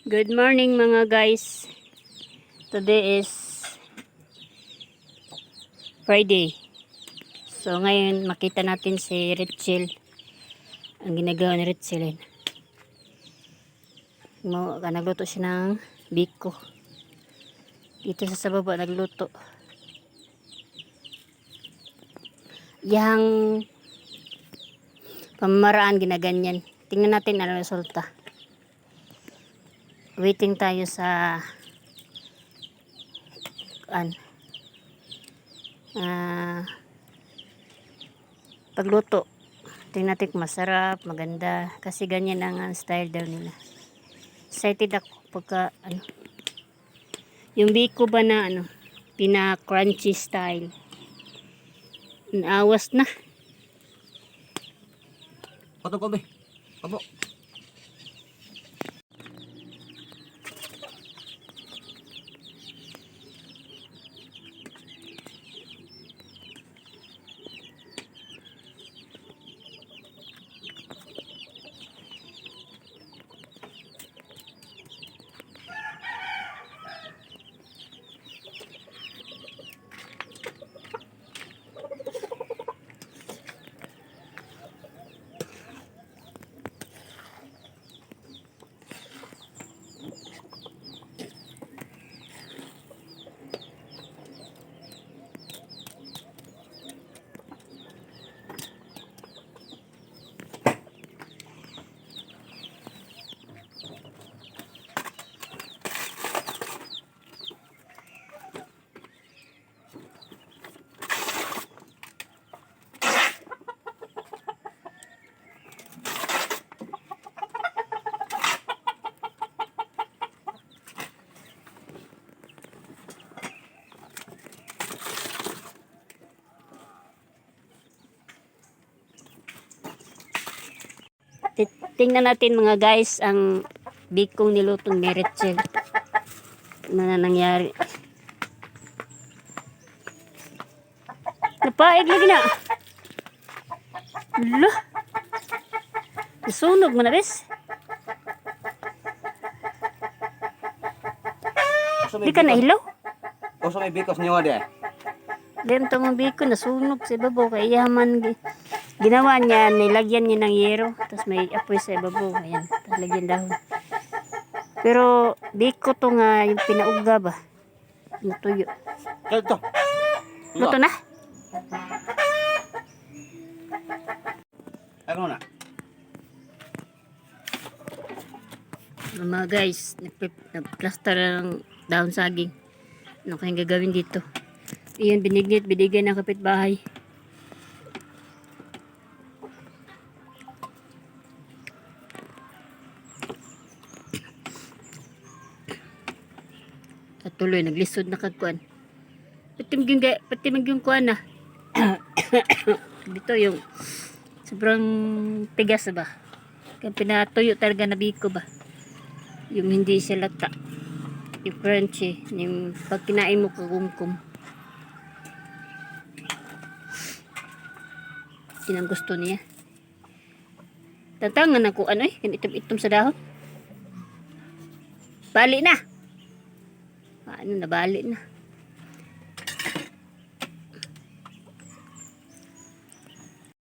Good morning mga guys. Today is Friday. So ngayon makita natin si Rachel. Ang ginagawa ni Rachel. Nagluto siya ng biko. Dito sa baba nagluto. Yang pamaraan ginaganyan. Tingnan natin ano resulta. Waiting tayo sa pagluto. Tingnan natin kung masarap, maganda. Kasi ganyan ang style daw nila. Excited ako pagka yung biko ba na pina-crunchy style. Naawas na. Pato ko be. Pato. Tingnan natin mga guys ang bikong nilutong ni Rachel. Ano na nangyari? Napaig lagi na. Hala. Nasunog mo na bes. Di ka nahilaw? O sa may bikos niyo de. Dito mga biko nasunog sa ibabaw. Kaya yaman ginawa niya, nilagyan niya ng yero. Tapos may apoy sa ibabaw. Ayan, tapos lagyan dahon. Pero biko to nga yung pinauga ba? Natuyo. Ito. Luto na? Ano na? Mga guys, nag-plaster ng dahon saging. Ano kayang gagawin dito? Iyan, binigay ng kapitbahay. At tuloy, naglisod na kagkuan. Pati yung kuan na. Dito yung sobrang tigas ba? Kaya pinatuyo talaga na biko ba? Yung hindi siya lata. Yung crunchy. Yung pag kinain mo kagumkum. Yun ang gusto niya. Tatangan ako itom sa dahon. Bali na. Ano na, bali na.